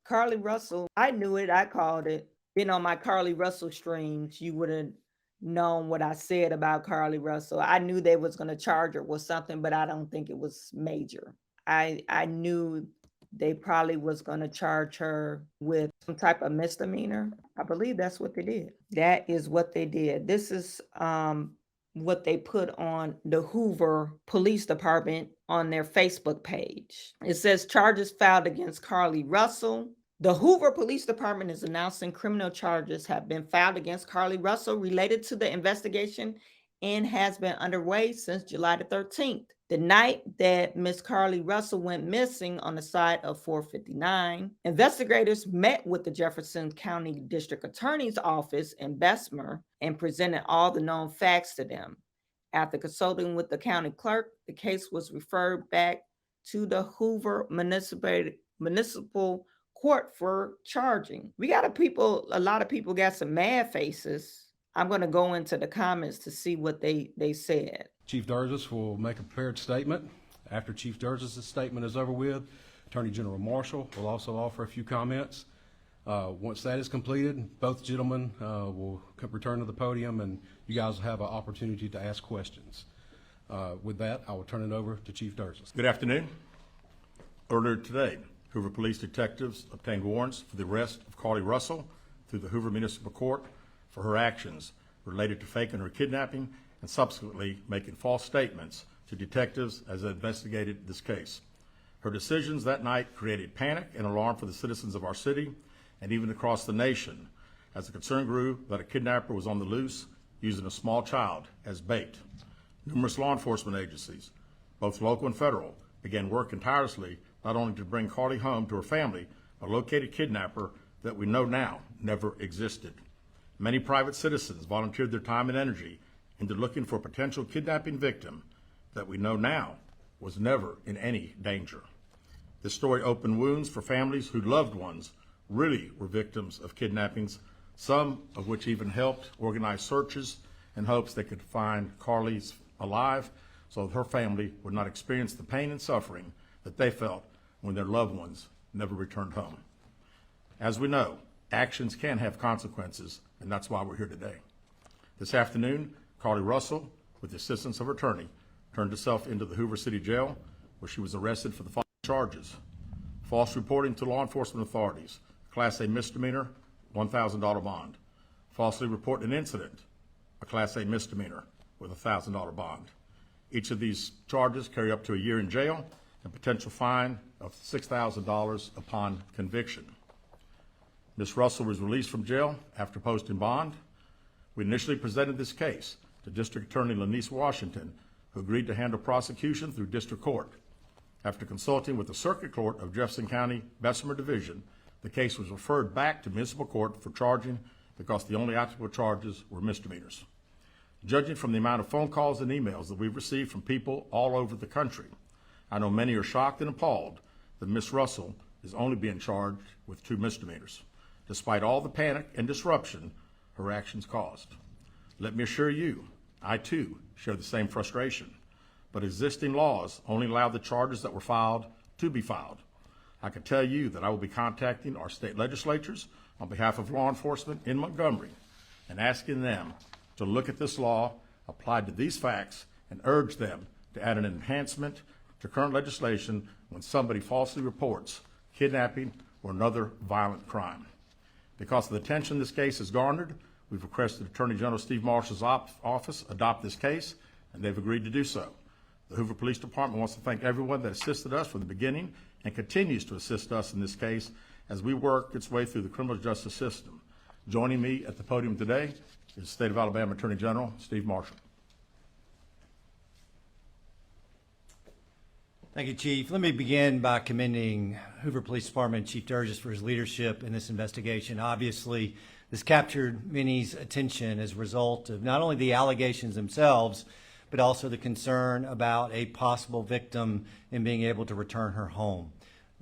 Carlee Russell, I knew it. I called it. Been on my Carlee Russell streams, you would have known what I said about Carlee Russell. I knew they was going to charge her with something, but I don't think it was major. I knew they probably was going to charge her with some type of misdemeanor. I believe that's what they did. That is what they did. This is what they put on the Hoover Police Department on their Facebook page. It says charges filed against Carlee Russell. The Hoover Police Department is announcing criminal charges have been filed against Carlee Russell related to the investigation and has been underway since July the 13th. The night that Miss Carlee Russell went missing on the side of 459, investigators met with the Jefferson County District Attorney's Office in Bessemer and presented all the known facts to them. After consulting with the county clerk, the case was referred back to the Hoover Municipal Court for charging. We got a lot of people got some mad faces. I'm going to go into the comments to see what they said. Chief Durgis will make a prepared statement. After Chief Durgis' statement is over with, Attorney General Marshall will also offer a few comments. Once that is completed, both gentlemen will return to the podium and you guys will have an opportunity to ask questions. With that, I will turn it over to Chief Durgis. Good afternoon. Earlier today, Hoover police detectives obtained warrants for the arrest of Carlee Russell through the Hoover Municipal Court for her actions related to faking her kidnapping and subsequently making false statements to detectives as they investigated this case. Her decisions that night created panic and alarm for the citizens of our city and even across the nation as the concern grew that a kidnapper was on the loose using a small child as bait. Numerous law enforcement agencies, both local and federal, began working tirelessly not only to bring Carlee home to her family, but locate a kidnapper that we know now never existed. Many private citizens volunteered their time and energy into looking for a potential kidnapping victim that we know now was never in any danger. This story opened wounds for families whose loved ones really were victims of kidnappings, some of which even helped organize searches in hopes they could find Carlee's alive so that her family would not experience the pain and suffering that they felt when their loved ones never returned home. As we know, actions can have consequences, and that's why we're here today. This afternoon, Carlee Russell, with the assistance of her attorney, turned herself into the Hoover City Jail, where she was arrested for the following charges: false reporting to law enforcement authorities, Class A misdemeanor, $1,000 bond; falsely reporting an incident, a Class A misdemeanor with a $1,000 bond. Each of these charges carry up to a year in jail and potential fine of $6,000 upon conviction. Ms. Russell was released from jail after posting bond. We initially presented this case to District Attorney Lanice Washington, who agreed to handle prosecution through district court. After consulting with the Circuit Court of Jefferson County Bessemer Division, the case was referred back to municipal court for charging because the only applicable charges were misdemeanors. Judging from the amount of phone calls and emails that we've received from people all over the country, I know many are shocked and appalled that Ms. Russell is only being charged with 2 misdemeanors, despite all the panic and disruption her actions caused. Let me assure you, I too share the same frustration, but existing laws only allow the charges that were filed to be filed. I can tell you that I will be contacting our state legislatures on behalf of law enforcement in Montgomery and asking them to look at this law applied to these facts and urge them to add an enhancement to current legislation when somebody falsely reports kidnapping or another violent crime. Because of the attention this case has garnered, we've requested Attorney General Steve Marshall's office adopt this case, and they've agreed to do so. The Hoover Police Department wants to thank everyone that assisted us from the beginning and continues to assist us in this case as we work its way through the criminal justice system. Joining me at the podium today is State of Alabama Attorney General Steve Marshall. Thank you, Chief. Let me begin by commending Hoover Police Department Chief Durgis for his leadership in this investigation. Obviously, this captured many's attention as a result of not only the allegations themselves, but also the concern about a possible victim in being able to return her home.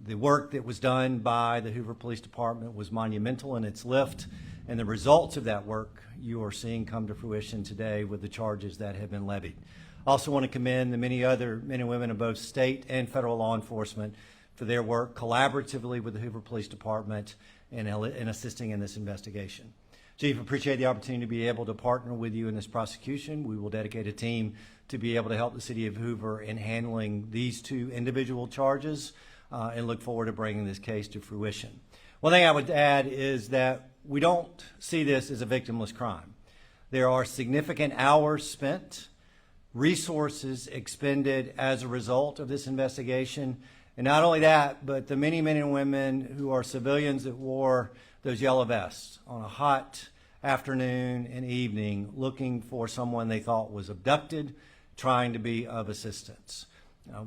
The work that was done by the Hoover Police Department was monumental in its lift, and the results of that work you are seeing come to fruition today with the charges that have been levied. I also want to commend the many other men and women of both state and federal law enforcement for their work collaboratively with the Hoover Police Department in assisting in this investigation. Chief, appreciate the opportunity to be able to partner with you in this prosecution. We will dedicate a team to be able to help the city of Hoover in handling these two individual charges and look forward to bringing this case to fruition. One thing I would add is that we don't see this as a victimless crime. There are significant hours spent, resources expended as a result of this investigation. And not only that, but the many men and women who are civilians that wore those yellow vests on a hot afternoon and evening looking for someone they thought was abducted, trying to be of assistance.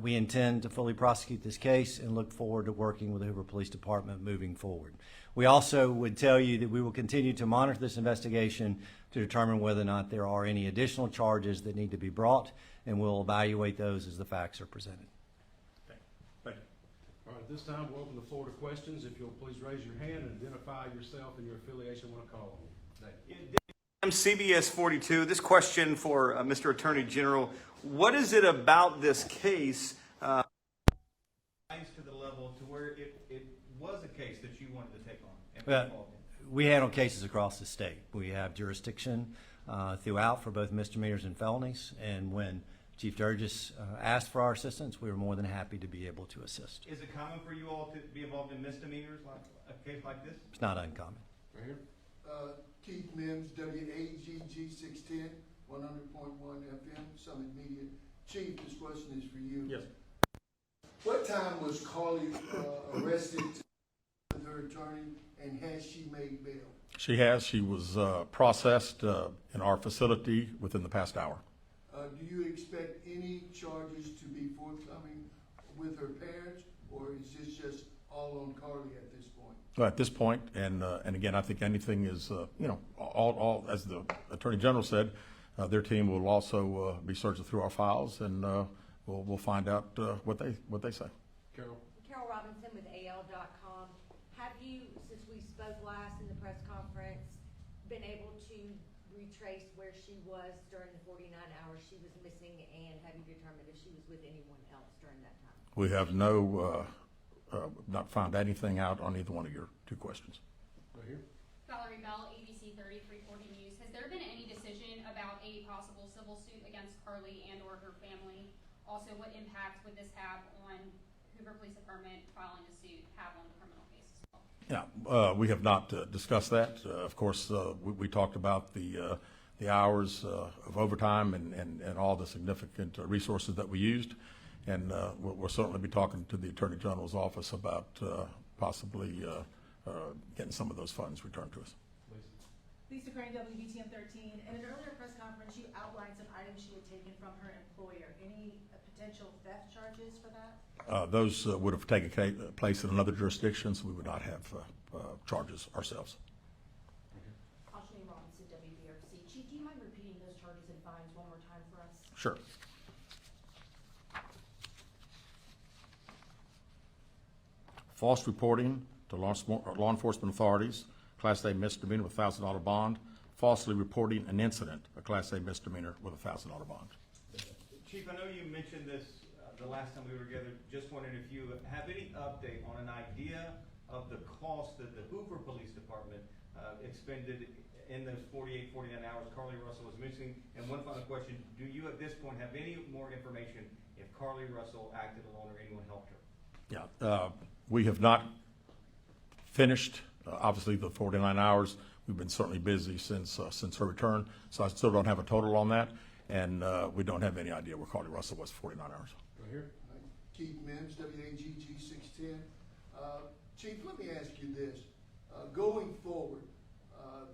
We intend to fully prosecute this case and look forward to working with the Hoover Police Department moving forward. We also would tell you that we will continue to monitor this investigation to determine whether or not there are any additional charges that need to be brought, and we'll evaluate those as the facts are presented. Thank you. All right, at this time, we'll open the floor to questions. If you'll please raise your hand and identify yourself and your affiliation when I call on you. Dave. I'm CBS 42. This question for Mr. Attorney General. What is it about this case? To the level to where it was a case that you wanted to take on and be involved in? We handle cases across the state. We have jurisdiction throughout for both misdemeanors and felonies, and when Chief Durgis asked for our assistance, we were more than happy to be able to assist. Is it common for you all to be involved in misdemeanors like a case like this? It's not uncommon. Right here. Keith Mims, WAGG 610, 100.1 FM, Summit Media. Chief, this question is for you. Yes. What time was Carlee arrested with her attorney, and has she made bail? She has. She was processed in our facility within the past hour. Do you expect any charges to be forthcoming with her parents, or is this just all on Carlee at this point? At this point, and again, I think anything is, all as the Attorney General said, their team will also be searching through our files, and we'll find out what they say. Carol. Carol Robinson with AL.com. Have you, since we spoke last in the press conference, been able to retrace where she was during the 49 hours she was missing, and have you determined if she was with anyone else during that time? We have not found anything out on either one of your two questions. Right here. Valerie Bell, ABC 3340 News. Has there been any decision about a possible civil suit against Carlee and or her family? Also, what impact would this have on Hoover Police Department filing a suit have on the criminal case as well? Yeah, we have not discussed that. Of course, we talked about the hours of overtime and all the significant resources that we used. And we'll certainly be talking to the Attorney General's office about possibly getting some of those funds returned to us. Lisa Crane, WBTM 13. In an earlier press conference, you outlined some items she had taken from her employer. Any potential theft charges for that? Those would have taken place in another jurisdiction, so we would not have charges ourselves. Ashleen Robinson, WBRC. Chief, do you mind repeating those charges and fines one more time for us? Sure. False reporting to law enforcement authorities, Class A misdemeanor with $1,000 bond. Falsely reporting an incident, a Class A misdemeanor with a $1,000 bond. Chief, I know you mentioned this the last time we were together. Just wondering if you have any update on an idea of the cost that the Hoover Police Department expended in those 48, 49 hours Carlee Russell was missing. And one final question, do you at this point have any more information if Carlee Russell acted alone or anyone helped her? Yeah, we have not finished, obviously, the 49 hours. We've been certainly busy since her return, so I still don't have a total on that, and we don't have any idea where Carlee Russell was 49 hours. Right here. Keith Mims, WAGG 610. Chief, let me ask you this. Going forward,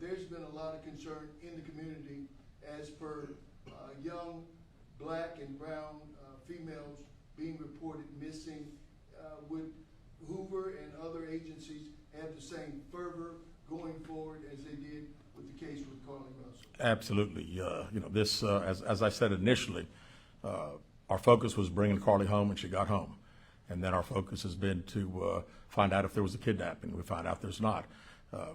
there's been a lot of concern in the community as per young black and brown females being reported missing. Would Hoover and other agencies have the same fervor going forward as they did with the case with Carlee Russell? Absolutely. This, as I said initially, our focus was bringing Carlee home, and she got home. And then our focus has been to find out if there was a kidnapping. We find out there's not.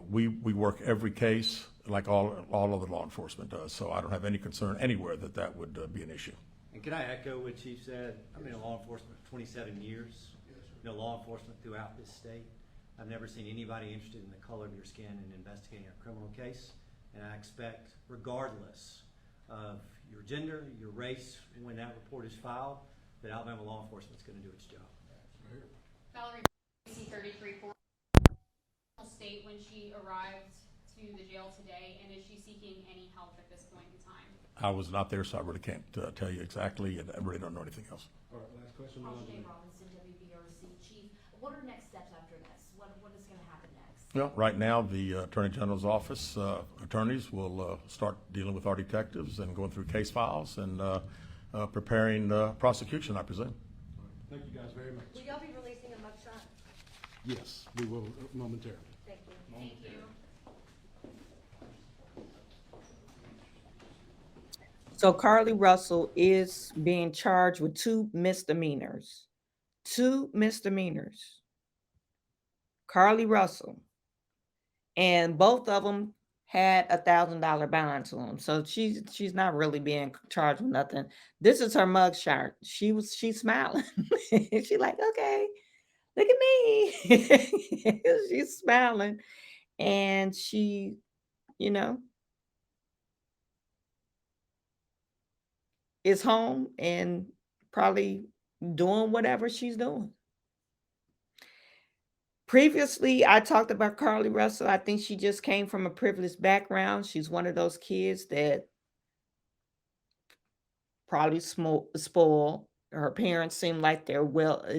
We work every case like all other law enforcement does, so I don't have any concern anywhere that would be an issue. And can I echo what Chief said? I've been in law enforcement for 27 years. Yes, sir. law enforcement throughout this state. I've never seen anybody interested in the color of your skin in investigating a criminal case. And I expect, regardless of your gender, your race, when that report is filed, that Alabama law enforcement is going to do its job. Valerie, C-33 state when she arrived to the jail today, and is she seeking any help at this point in time? I was not there, so I really can't tell you exactly, and I really don't know anything else. All right, last question. J. Robinson, WBRC Chief. What are next steps after this? What is going to happen next? Well, right now, the Attorney General's office attorneys will start dealing with our detectives and going through case files and preparing prosecution, I presume. Thank you guys very much. Will y'all be releasing a mugshot? Yes, we will momentarily. Thank you. Thank you. So Carlee Russell is being charged with 2 misdemeanors. 2 misdemeanors. Carlee Russell. And both of them had $1,000 bond to them. So she's not really being charged with nothing. This is her mugshot. She's smiling. She's like, okay, look at me. She's smiling. And she, you know, is home and probably doing whatever she's doing. Previously, I talked about Carlee Russell. I think she just came from a privileged background. She's one of those kids that probably spoiled. Her parents seem like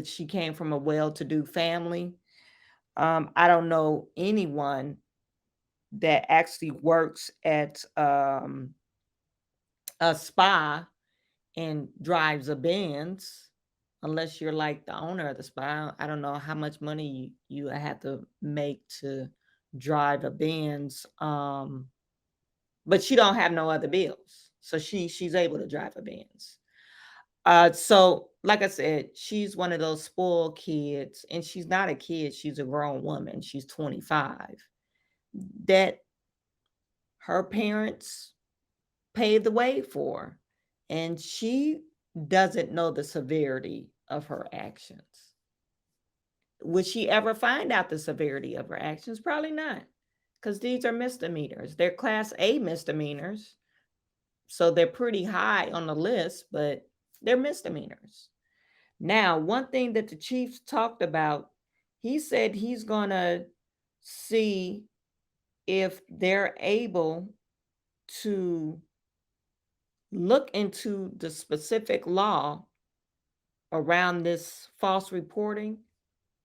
she came from a well-to-do family. I don't know anyone that actually works at a spa and drives a Benz, unless you're like the owner of the spa. I don't know how much money you have to make to drive a Benz. But she don't have no other bills. So she's able to drive a Benz. So like I said, she's one of those spoiled kids, and she's not a kid. She's a grown woman. She's 25. That her parents paved the way for, and she doesn't know the severity of her actions. Would she ever find out the severity of her actions? Probably not, because these are misdemeanors. They're Class A misdemeanors, so they're pretty high on the list, but they're misdemeanors. Now, one thing that the chief talked about, he said he's going to see if they're able to look into the specific law around this false reporting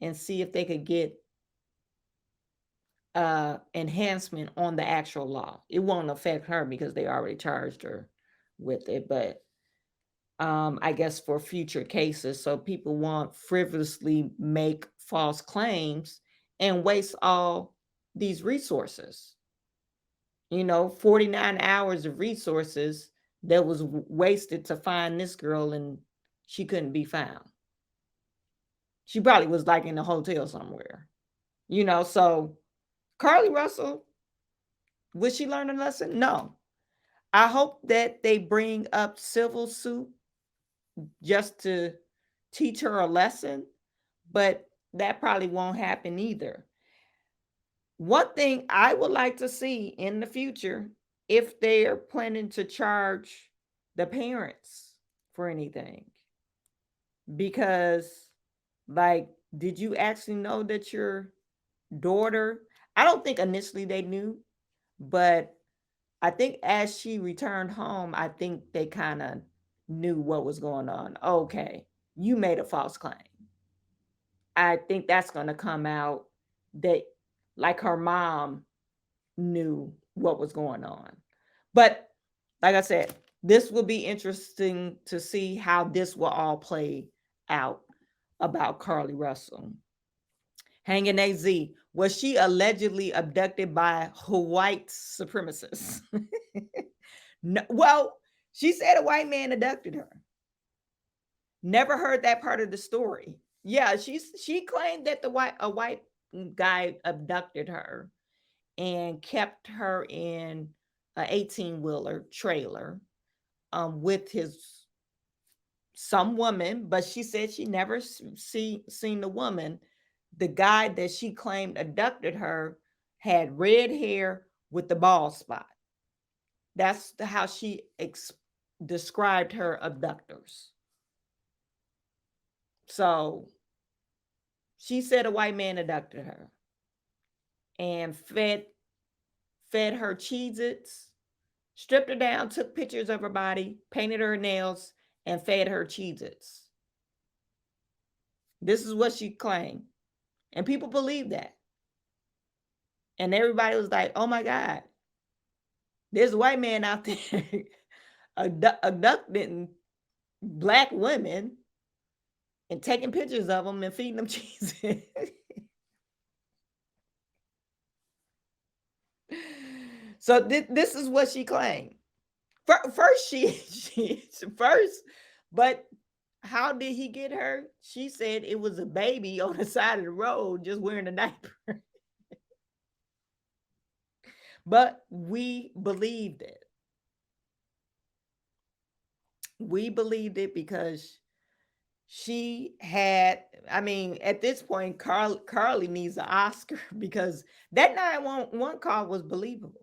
and see if they could get enhancement on the actual law. It won't affect her because they already charged her with it, but I guess for future cases, so people won't frivolously make false claims and waste all these resources. 49 hours of resources that was wasted to find this girl, and she couldn't be found. She probably was like in a hotel somewhere, so Carlee Russell, would she learn a lesson? No. I hope that they bring up civil suit just to teach her a lesson, but that probably won't happen either. One thing I would like to see in the future, if they're planning to charge the parents for anything, because did you actually know that your daughter, I don't think initially they knew, but I think as she returned home, I think they kind of knew what was going on. Okay, you made a false claim. I think that's going to come out that her mom knew what was going on. But like I said, this will be interesting to see how this will all play out about Carlee Russell. Hanging AZ, was she allegedly abducted by white supremacists? No, well, she said a white man abducted her. Never heard that part of the story. Yeah, she claimed that a white guy abducted her and kept her in an 18-wheeler trailer with his some woman, but she said she never seen the woman. The guy that she claimed abducted her had red hair with the bald spot. That's how she described her abductors. So she said a white man abducted her and fed her Cheez-Its, stripped her down, took pictures of her body, painted her nails, and fed her Cheez-Its. This is what she claimed. And people believe that. And everybody was like, oh my God, there's a white man out there abducting Black women and taking pictures of them and feeding them Cheez-Its. So this is what she claimed. First, but how did he get her? She said it was a baby on the side of the road just wearing a diaper. But we believed it. We believed it because she had, I mean, at this point, Carlee needs an Oscar because that 911 call was believable.